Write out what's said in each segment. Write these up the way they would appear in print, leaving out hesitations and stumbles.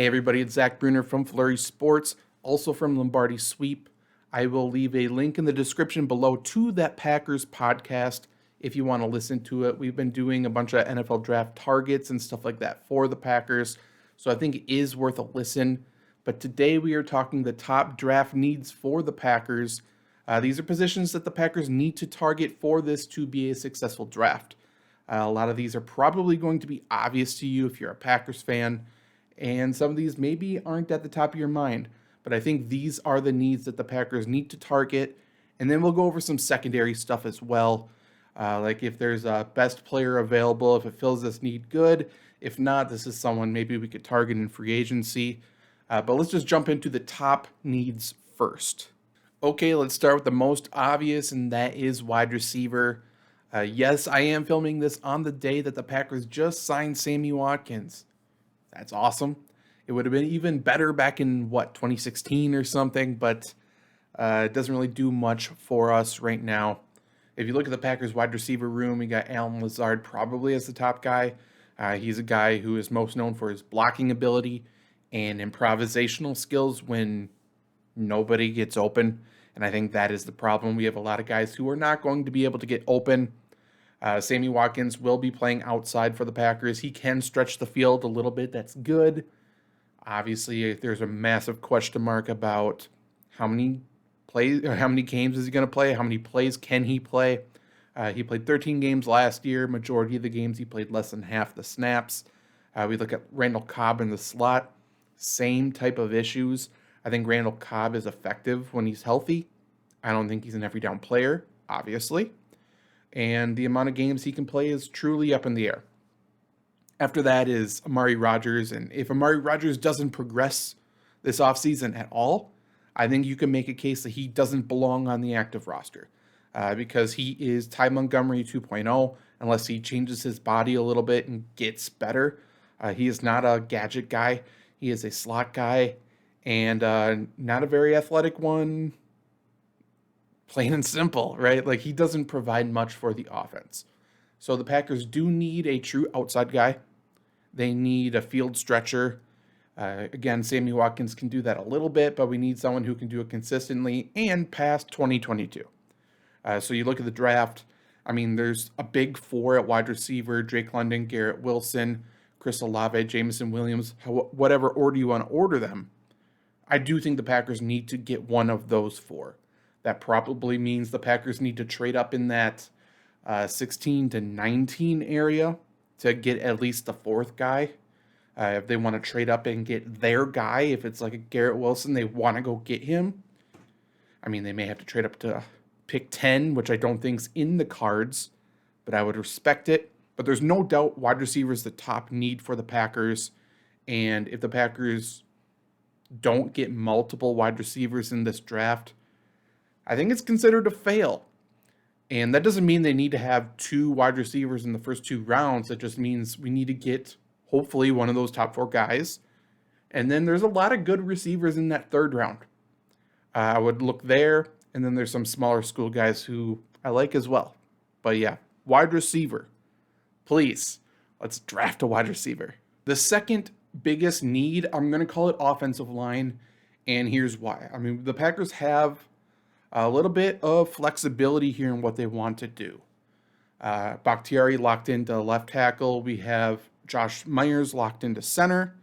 Hey everybody, it's Zach Bruner from Flurry Sports, also from Lombardi Sweep. I will leave a link in the description below to that Packers podcast if you want to listen to it. We've been doing a bunch of NFL draft targets and stuff like that for the Packers, so I think it is worth a listen. But today we are talking the top draft needs for the Packers. These are positions that the Packers need to target for this to be a successful draft. A lot of these are probably going to be obvious to you if you're a Packers fan, and some of these maybe aren't at the top of your mind, but I think these are the needs that the Packers need to target. And then we'll go over some secondary stuff as well, like if there's a best player available, if it fills this need, good. If not, this is someone maybe we could target in free agency. But let's just jump into the top needs first. Okay, let's start with the most obvious, and that is wide receiver. Yes, I am filming this on the day that the Packers just signed Sammy Watkins. That's awesome. It would have been even better back in, 2016 or something, but it doesn't really do much for us right now. If you look at the Packers wide receiver room, we got Allen Lazard probably as the top guy. He's a guy who is most known for his blocking ability and improvisational skills when nobody gets open. And I think that is the problem. We have a lot of guys who are not going to be able to get open. Sammy Watkins will be playing outside for the Packers. He can stretch the field a little bit. That's good. Obviously, there's a massive question mark about how many plays or how many games is he going to play? How many plays can he play? He played 13 games last year. Majority of the games he played less than half the snaps. We look at Randall Cobb in the slot. Same type of issues. I think Randall Cobb is effective when he's healthy. I don't think he's an every down player, obviously. And the amount of games he can play is truly up in the air. After that is Amari Rodgers, and if Amari Rodgers doesn't progress this offseason at all, I think you can make a case that he doesn't belong on the active roster because he is Ty Montgomery 2.0 unless he changes his body a little bit and gets better. He is not a gadget guy. He is a slot guy and not a very athletic one. Plain and simple, right? Like, he doesn't provide much for the offense. So the Packers do need a true outside guy. They need a field stretcher. Again, Sammy Watkins can do that a little bit, but we need someone who can do it consistently and past 2022. So you look at the draft. I mean, there's a big four at wide receiver: Drake London, Garrett Wilson, Chris Olave, Jameson Williams, whatever order you want to order them. I do think the Packers need to get one of those four. That probably means the Packers need to trade up in that 16 to 19 area to get at least the fourth guy. If they want to trade up and get their guy, if it's like a Garrett Wilson, they want to go get him. I mean, they may have to trade up to pick 10, which I don't think's in the cards, but I would respect it. But there's no doubt wide receiver is the top need for the Packers. And if the Packers don't get multiple wide receivers in this draft, I think it's considered a fail. And that doesn't mean they need to have two wide receivers in the first two rounds. It just means we need to get, hopefully, one of those top four guys. And then there's a lot of good receivers in that third round. I would look there, and then there's some smaller school guys who I like as well. But yeah, wide receiver. Please, let's draft a wide receiver. The second biggest need, I'm going to call it offensive line, and here's why. I mean, the Packers have a little bit of flexibility here in what they want to do. Bakhtiari locked into left tackle. We have Josh Myers locked into center.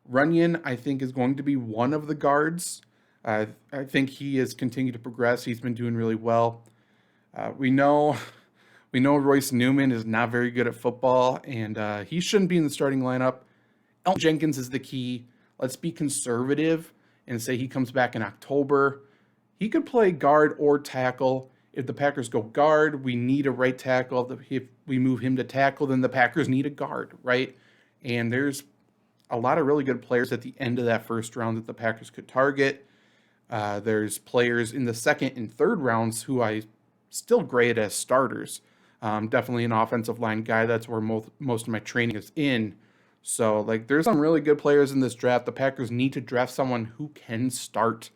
Runyon, I think, is going to be one of the guards. I think he has continued to progress. He's been doing really well. We know Royce Newman is not very good at football, and he shouldn't be in the starting lineup. Elton Jenkins is the key. Let's be conservative and say he comes back in October. He could play guard or tackle. If the Packers go guard, we need a right tackle. If we move him to tackle, then the Packers need a guard, right? And there's a lot of really good players at the end of that first round that the Packers could target. There's players in the second and third rounds who I still grade as starters. Definitely an offensive line guy. That's where most of my training is in. So, there's some really good players in this draft. The Packers need to draft someone who can start.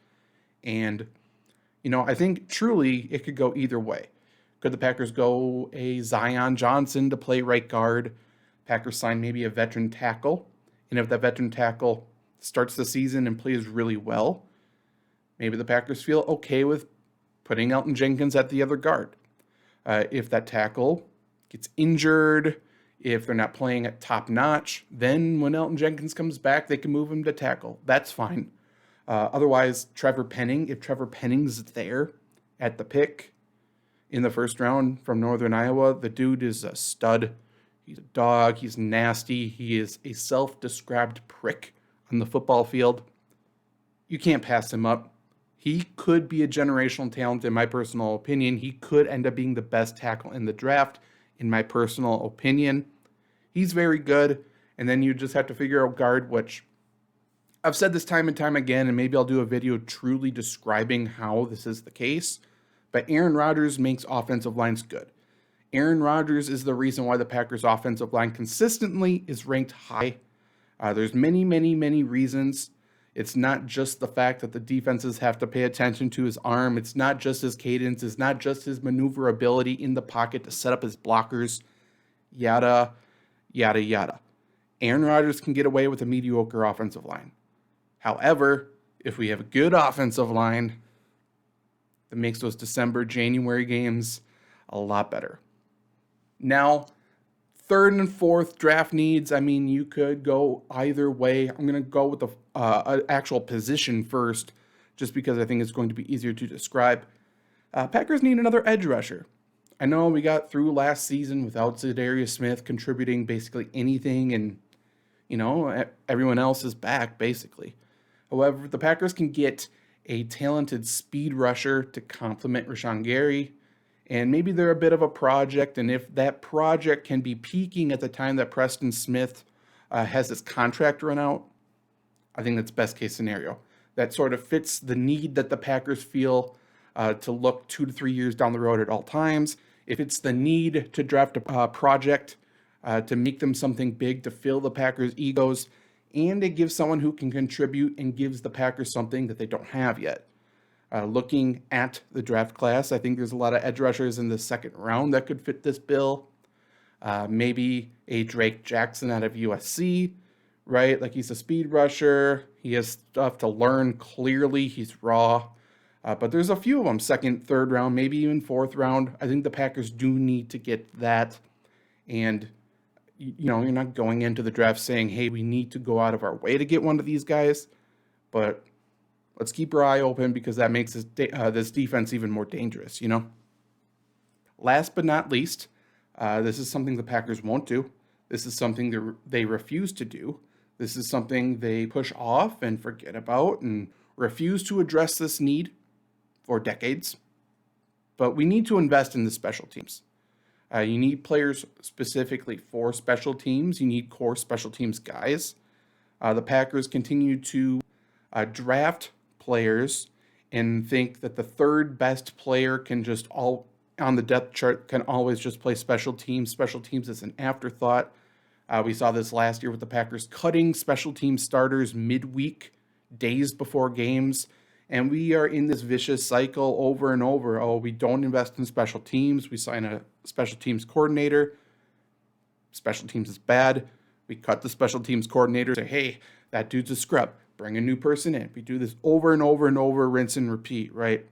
And I think truly it could go either way. Could the Packers go a Zion Johnson to play right guard? Packers sign maybe a veteran tackle. And if that veteran tackle starts the season and plays really well, maybe the Packers feel okay with putting Elgton Jenkins at the other guard. If that tackle gets injured, if they're not playing at top notch, then when Elgton Jenkins comes back, they can move him to tackle. That's fine. Otherwise, Trevor Penning, if Trevor Penning's there at the pick in the first round from Northern Iowa, the dude is a stud. He's a dog. He's nasty. He is a self-described prick on the football field. You can't pass him up. He could be a generational talent, in my personal opinion. He could end up being the best tackle in the draft, in my personal opinion. He's very good. And then you just have to figure out guard, which I've said this time and time again, and maybe I'll do a video truly describing how this is the case. But Aaron Rodgers makes offensive lines good. Aaron Rodgers is the reason why the Packers' offensive line consistently is ranked high. There's many, many, many reasons. It's not just the fact that the defenses have to pay attention to his arm. It's not just his cadence. It's not just his maneuverability in the pocket to set up his blockers. Yada, yada, yada. Aaron Rodgers can get away with a mediocre offensive line. However, if we have a good offensive line, that makes those December, January games a lot better. Now, third and fourth draft needs, I mean, you could go either way. I'm going to go with the actual position first, just because I think it's going to be easier to describe. Packers need another edge rusher. I know we got through last season without Zadarius Smith contributing basically anything, and, everyone else is back, basically. However, the Packers can get a talented speed rusher to complement Rashawn Gary, and maybe they're a bit of a project, and if that project can be peaking at the time that Preston Smith has his contract run out, I think that's best case scenario. That sort of fits the need that the Packers feel to look 2 to 3 years down the road at all times. If it's the need to draft a project to make them something big, to fill the Packers' egos, and it gives someone who can contribute and gives the Packers something that they don't have yet. Looking at the draft class, I think there's a lot of edge rushers in the second round that could fit this bill. Maybe a Drake Jackson out of USC, right? Like, he's a speed rusher. He has stuff to learn. Clearly, he's raw. But there's a few of them, second, third round, maybe even fourth round. I think the Packers do need to get that. And you're not going into the draft saying, hey, we need to go out of our way to get one of these guys. But let's keep our eye open, because that makes this defense even more dangerous, Last but not least, this is something the Packers won't do. This is something they refuse to do. This is something they push off and forget about and refuse to address this need for decades. But we need to invest in the special teams. You need players specifically for special teams. You need core special teams guys. The Packers continue to draft players and think that the third best player can just all on the depth chart can always just play special teams. Special teams is an afterthought. We saw this last year with the Packers cutting special team starters midweek, days before games. And we are in this vicious cycle over and over. Oh, we don't invest in special teams. We sign a special teams coordinator. Special teams is bad. We cut the special teams coordinator. Say, hey, that dude's a scrub. Bring a new person in. We do this over and over and over, rinse and repeat, right?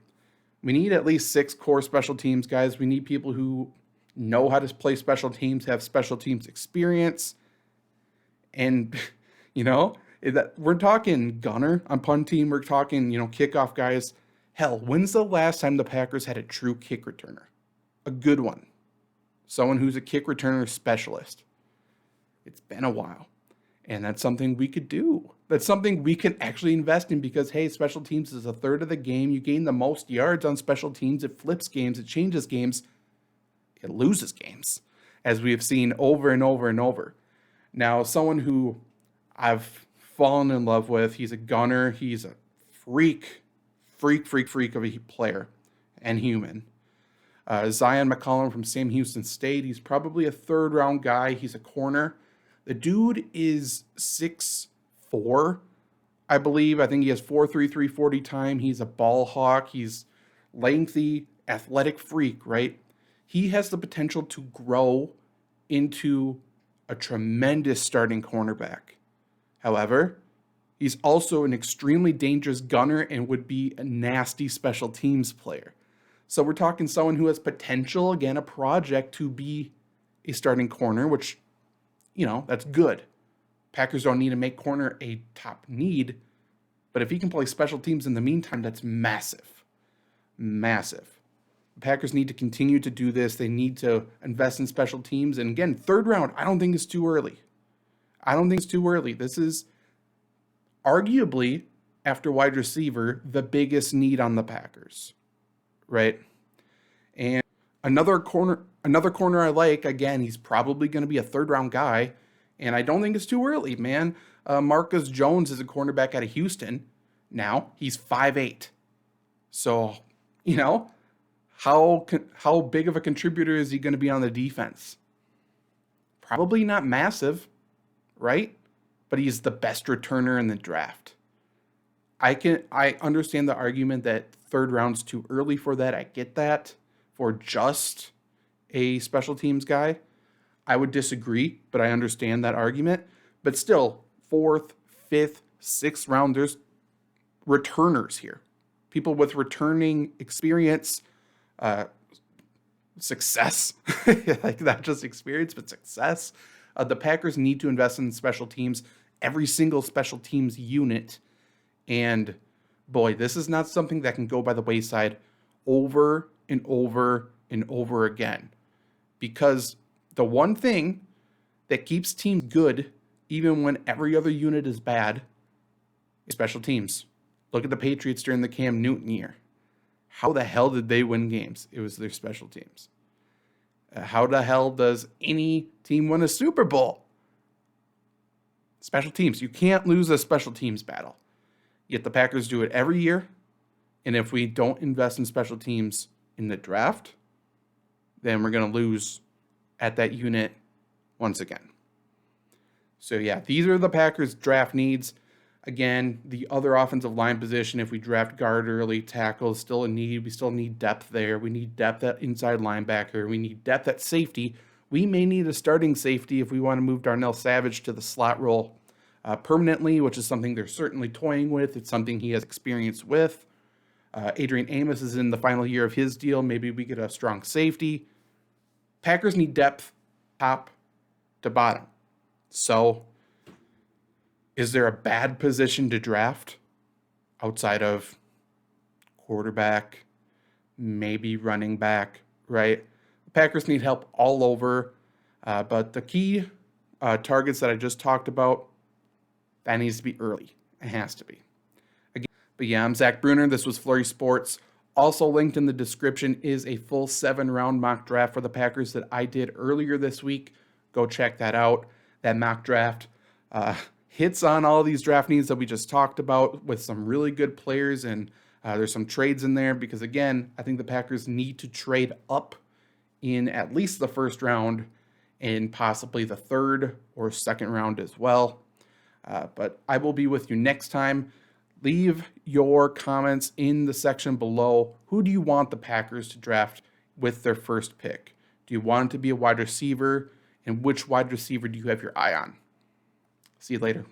We need at least 6 core special teams guys. We need people who know how to play special teams, have special teams experience. And, we're talking gunner on punt team. We're talking, kickoff guys. Hell, when's the last time the Packers had a true kick returner? A good one. Someone who's a kick returner specialist. It's been a while. And that's something we could do. That's something we can actually invest in, because, hey, special teams is a third of the game. You gain the most yards on special teams. It flips games. It changes games. It loses games, as we have seen over and over and over. Now, someone who I've fallen in love with, he's a gunner. He's a freak of a player and human. Zion McCollum from Sam Houston State. He's probably a third-round guy. He's a corner. The dude is 6'4", I believe. I think he has 4.33 40 time. He's a ball hawk. He's lengthy, athletic freak, right? He has the potential to grow into a tremendous starting cornerback. However, He's also an extremely dangerous gunner and would be a nasty special teams player. So we're talking someone who has potential, again, a project to be a starting corner, which, that's good. Packers don't need to make corner a top need, but if he can play special teams in the meantime, that's massive. Massive. The Packers need to continue to do this. They need to invest in special teams. And again, third round, I don't think it's too early. This is arguably, after wide receiver, the biggest need on the Packers, right? And another corner I like, again, he's probably going to be a third-round guy, and I don't think it's too early, man. Marcus Jones is a cornerback out of Houston. Now, he's 5'8". So, how big of a contributor is he going to be on the defense? Probably not massive, right? But he's the best returner in the draft. I understand the argument that third round's too early for that. I get that for just a special teams guy. I would disagree, but I understand that argument. But still, fourth, fifth, sixth round, there's returners here. People with returning experience, success, like not just experience, but success. The Packers need to invest in special teams, every single special teams unit. And boy, this is not something that can go by the wayside over and over and over again. Because the one thing that keeps teams good, even when every other unit is bad, is special teams. Look at the Patriots during the Cam Newton year. How the hell did they win games? It was their special teams. How the hell does any team win a Super Bowl? Special teams. You can't lose a special teams battle. Yet the Packers do it every year. And if we don't invest in special teams in the draft, then we're going to lose at that unit once again. So yeah, these are the Packers' draft needs. Again, the other offensive line position, if we draft guard early, tackle is still a need. We still need depth there. We need depth at inside linebacker. We need depth at safety. We may need a starting safety if we want to move Darnell Savage to the slot role permanently, which is something they're certainly toying with. It's something he has experience with. Adrian Amos is in the final year of his deal. Maybe we get a strong safety. Packers need depth top to bottom. So, is there a bad position to draft outside of quarterback, maybe running back, right? The Packers need help all over, but the key targets that I just talked about, that needs to be early. It has to be. Again, but yeah, I'm Zach Bruner. This was Flurry Sports. Also linked in the description is a full 7-round mock draft for the Packers that I did earlier this week. Go check that out. That mock draft hits on all these draft needs that we just talked about with some really good players, and there's some trades in there because, again, I think the Packers need to trade up in at least the first round and possibly the third or second round as well. But I will be with you next time. Leave your comments in the section below. Who do you want the Packers to draft with their first pick? Do you want it to be a wide receiver? And which wide receiver do you have your eye on? See you later.